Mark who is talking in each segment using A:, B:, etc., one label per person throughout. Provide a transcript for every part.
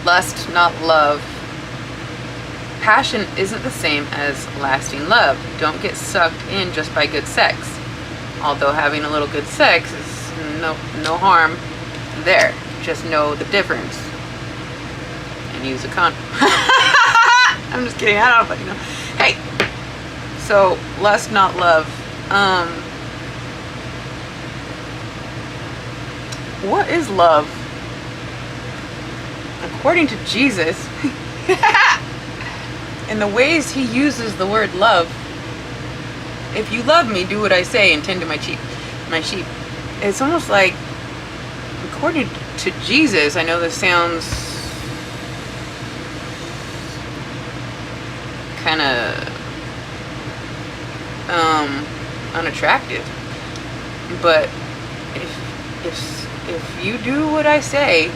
A: Lust, not love. Passion isn't the same as lasting love. Don't get sucked in just by good sex. Although having a little good sex is no harm there. Just know the difference. And use a condom. I'm just kidding. I don't fucking know. Hey. So, lust, not love. What is love? According to Jesus, in the ways he uses the word love, if you love me, do what I say and tend to my sheep. It's almost like, according to Jesus, I know this sounds kind of unattractive, but if you do what I say,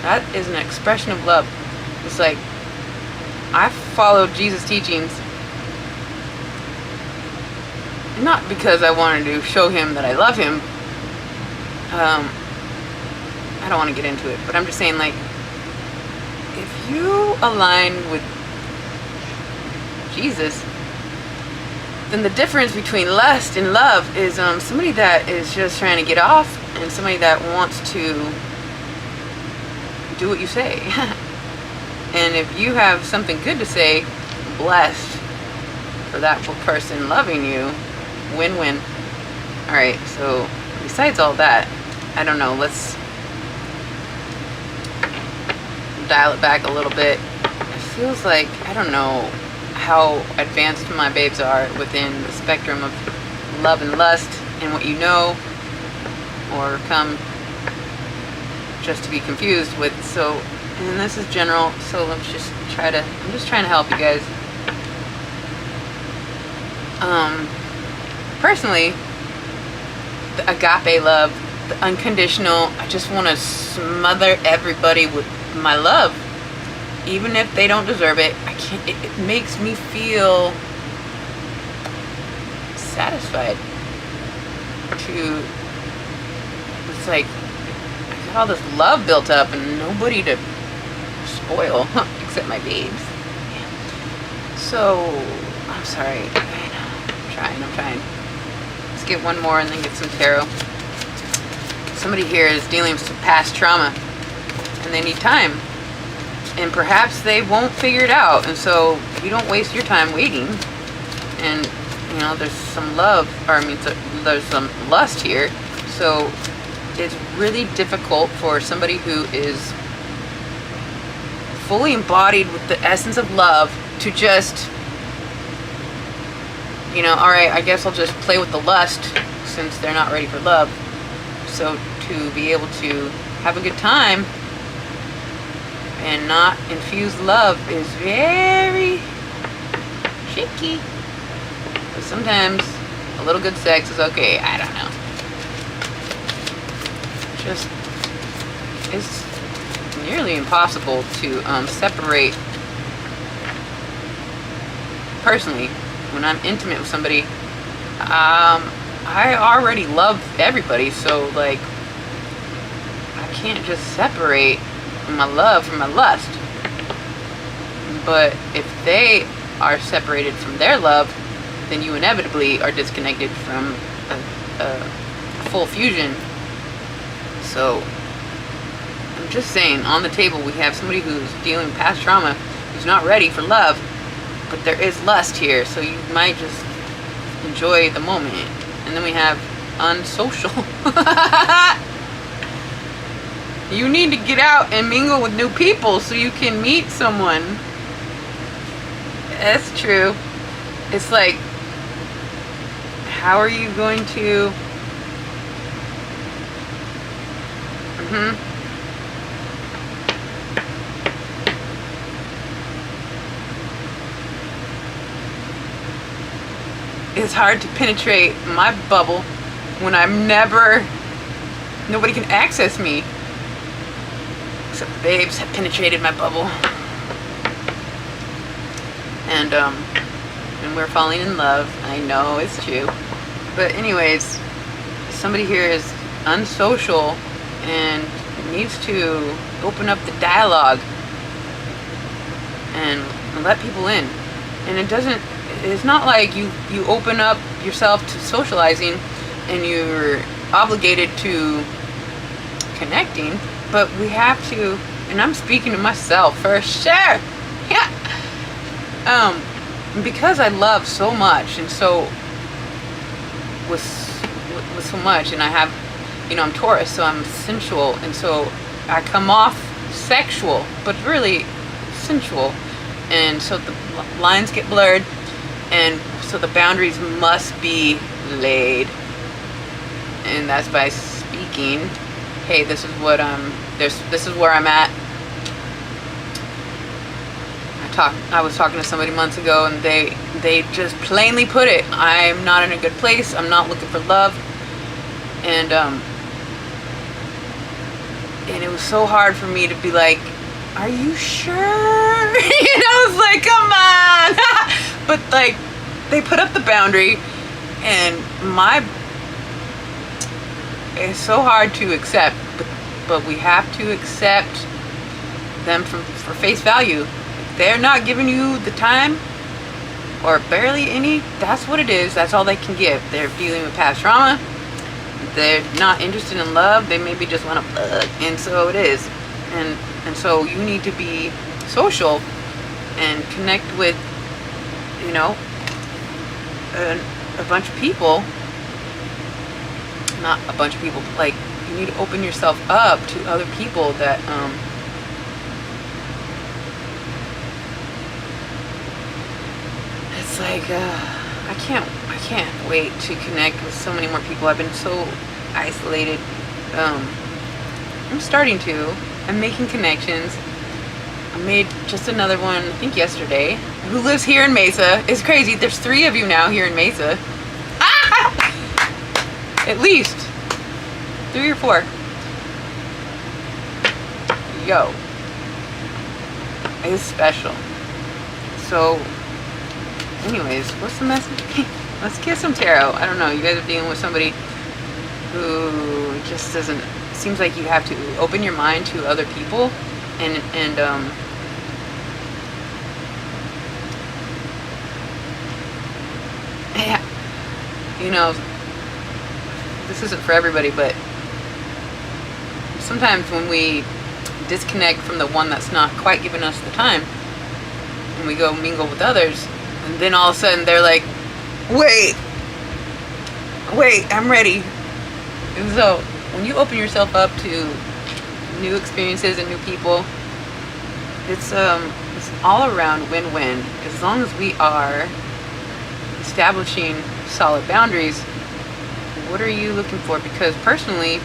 A: that is an expression of love. It's like, I followed Jesus' teachings not because I wanted to show him that I love him. I don't want to get into it, but I'm just saying, like, if you align with Jesus, then the difference between lust and love is somebody that is just trying to get off and somebody that wants to do what you say. And if you have something good to say, blessed for that person loving you, win-win. Alright, so besides all that, I don't know, let's dial it back a little bit. It feels like, I don't know how advanced my babes are within the spectrum of love and lust and what you know or come just to be confused with. So, and this is general, so let's just try to, I'm just trying to help you guys. Personally, the agape love, the unconditional, I just want to smother everybody with my love, even if they don't deserve it. I can't, it makes me feel satisfied to, it's like, I got all this love built up and nobody to spoil, except my babes. So, I'm sorry, I'm trying. Let's get one more and then get some tarot. Somebody here is dealing with some past trauma and they need time. And perhaps they won't figure it out. And so you don't waste your time waiting. And, you know, there's some love, or I mean, there's some lust here. So it's really difficult for somebody who is fully embodied with the essence of love to just, you know, alright, I guess I'll just play with the lust since they're not ready for love. So to be able to have a good time and not infuse love is very tricky. But sometimes a little good sex is okay. I don't know. Just, it's nearly impossible to separate. Personally, when I'm intimate with somebody, I already love everybody, so like I can't just separate my love from my lust. But if they are separated from their love, then you inevitably are disconnected from a full fusion. So I'm just saying, on the table we have somebody who's dealing with past trauma, who's not ready for love, but there is lust here, so you might just enjoy the moment. And then we have unsocial. You need to get out and mingle with new people so you can meet someone. That's true. It's like, how are you going to... It's hard to penetrate my bubble when I'm nobody can access me. Except the babes have penetrated my bubble. And we're falling in love. I know, it's true. But anyways, somebody here is unsocial and needs to open up the dialogue and let people in. And it's not like you open up yourself to socializing and you're obligated to connecting, but we have to, and I'm speaking to myself for sure. Yeah. Because I love so much, and so with so much, and I have, I'm Taurus, so I'm sensual, and so I come off sexual, but really sensual, and so the lines get blurred, and so the boundaries must be laid, and that's by speaking. Hey, this is what this is where I'm at. I was talking to somebody months ago, and they just plainly put it. I'm not in a good place. I'm not looking for love, and it was so hard for me to be like, "Are you sure?" I was like, "Come on!" But like, they put up the boundary, and it's so hard to accept. But we have to accept them for face value. They're not giving you the time or barely any. That's what it is. That's all they can give. They're dealing with past trauma. They're not interested in love. They maybe just want to bug, and so it is. And so you need to be social and connect with, a bunch of people. Not a bunch of people. Like, you need to open yourself up to other people that it's like I can't wait to connect with so many more people. I've been so isolated. I'm starting to. I'm making connections. I made just another one, I think yesterday, who lives here in Mesa. It's crazy. There's 3 of you now here in Mesa. At least 3 or 4. Yo, it's special. So anyways, what's the message? Let's get some tarot. I don't know, you guys are dealing with somebody who just doesn't, seems like you have to open your mind to other people, and yeah, this isn't for everybody, but sometimes when we disconnect from the one that's not quite giving us the time, and we go mingle with others, and then all of a sudden they're like, wait, I'm ready. And so when you open yourself up to new experiences and new people, it's all around win-win, as long as we are establishing solid boundaries. What are you looking for? Because personally,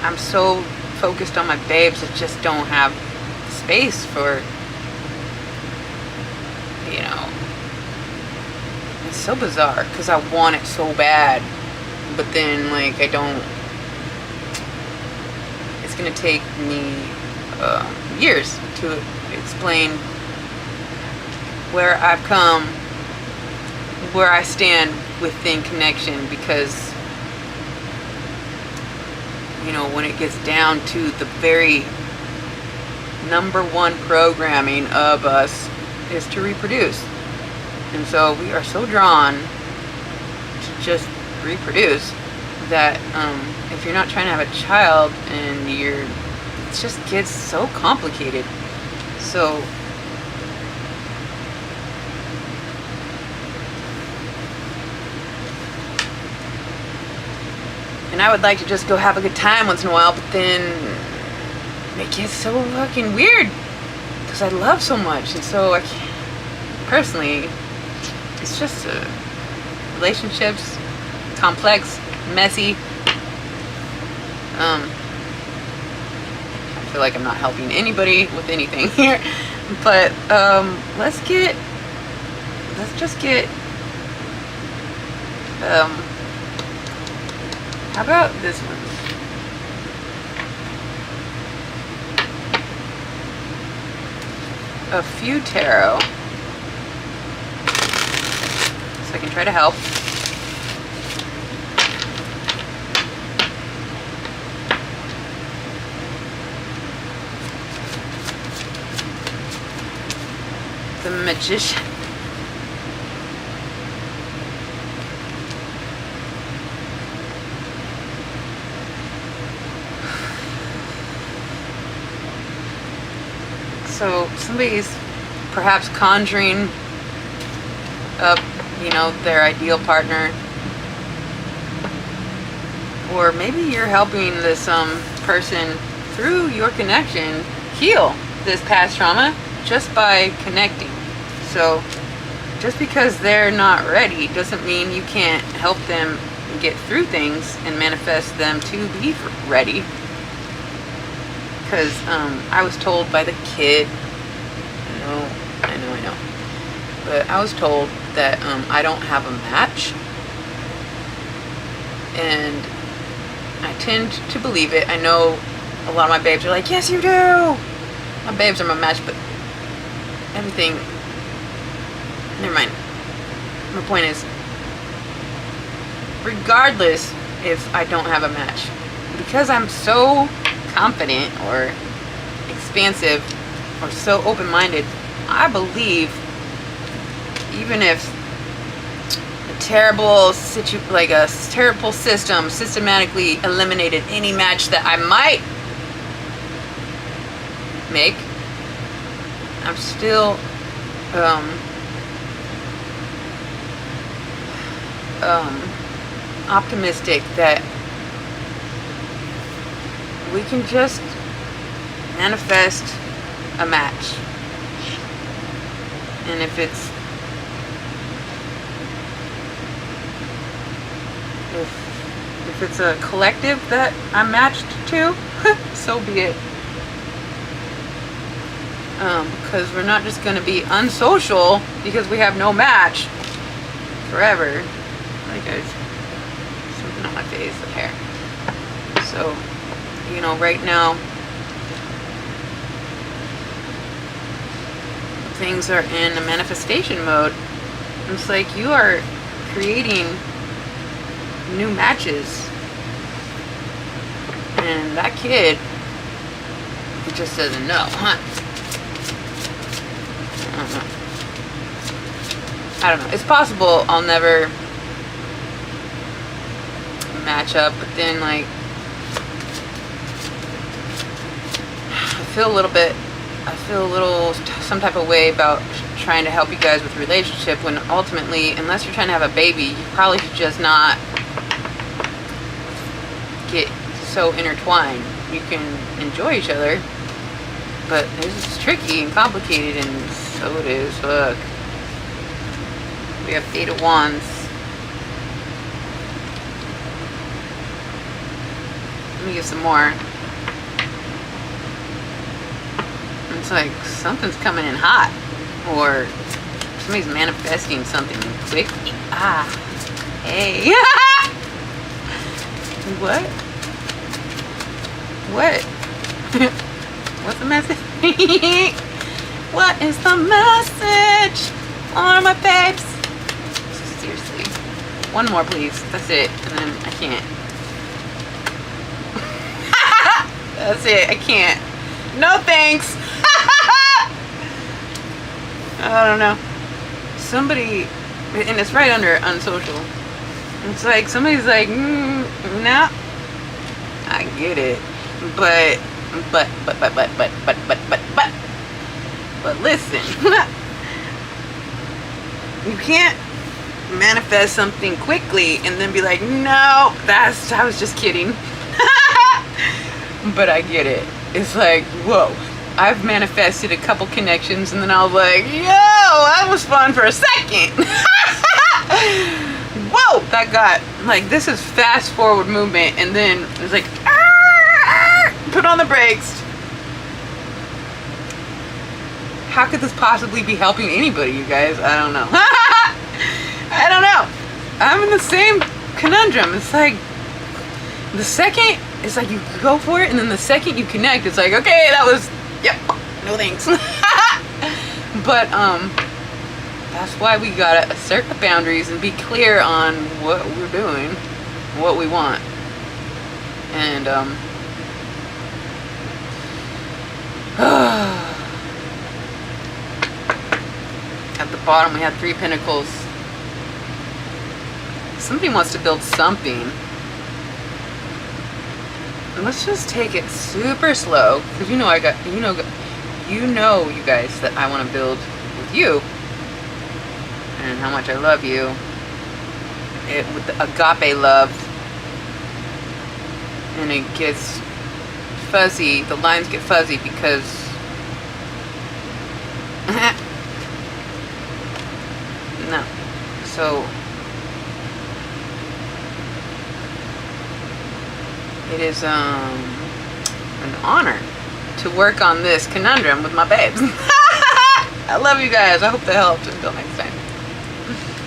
A: I'm so focused on my babes that just don't have space for, it's so bizarre because I want it so bad, but then like I don't. It's gonna take me years to explain where I've come, where I stand within connection, because when it gets down to the very number one programming of us is to reproduce. And so we are so drawn to just reproduce that if you're not trying to have a child, and it just gets so complicated. So and I would like to just go have a good time once in a while, but then it gets so fucking weird because I love so much, and so I can't, personally, it's just relationships, complex, messy. I feel like I'm not helping anybody with anything here, but let's just get how about this one? A few tarot. so I can try to help. The magician. So somebody's perhaps conjuring up, their ideal partner. Or maybe you're helping this person through your connection heal this past trauma just by connecting. So just because they're not ready doesn't mean you can't help them get through things and manifest them to be ready. Because I was told by the kid, I know, but I was told that I don't have a match, and I tend to believe it. I know a lot of my babes are like, yes you do, my babes are my match, but everything, never mind. My point is, regardless if I don't have a match, because I'm so confident or expansive or so open-minded, I believe even if a terrible system systematically eliminated any match that I might make, I'm still optimistic that we can just manifest a match. And if it's a collective that I'm matched to, so be it. Because we're not just going to be unsocial because we have no match forever. Like, guys, something on my face, the hair. So, right now, things are in a manifestation mode. It's like you are creating new matches, and that kid just doesn't know, I don't know. It's possible I'll never match up, but then like I feel a little some type of way about trying to help you guys with relationship, when ultimately, unless you're trying to have a baby, you probably should just not get so intertwined. You can enjoy each other, but this is tricky and complicated, and so it is. Fuck. We have 8 of Wands. Let me get some more. It's like something's coming in hot, or somebody's manifesting something quick. Hey. What? What's the message? What is the message for my babes? Seriously. One more, please. That's it. And then I can't. That's it. I can't. No thanks. I don't know. Somebody, and it's right under unsocial. It's like somebody's like, nah. I get it, but listen, you can't manifest something quickly and then be like, no, I was just kidding. But I get it. It's like, whoa, I've manifested a couple connections, and then I was like, yo, that was fun for a second. Whoa, that got, like, this is fast forward movement, and then it's like, put on the brakes. How could this possibly be helping anybody, you guys? I don't know. I don't know. I'm in the same conundrum. It's like, the second, it's like you go for it, and then the second you connect, it's like, okay, that was, yep, no thanks. But, That's why we gotta assert the boundaries and be clear on what we're doing, what we want. And at the bottom we had 3 pentacles. Somebody wants to build something. Let's just take it super slow, because you know you guys that I want to build with you, and how much I love you. With the agape love, and it gets fuzzy. The lines get fuzzy because no. So it is an honor to work on this conundrum with my babes. I love you guys. I hope that helped. Until next time.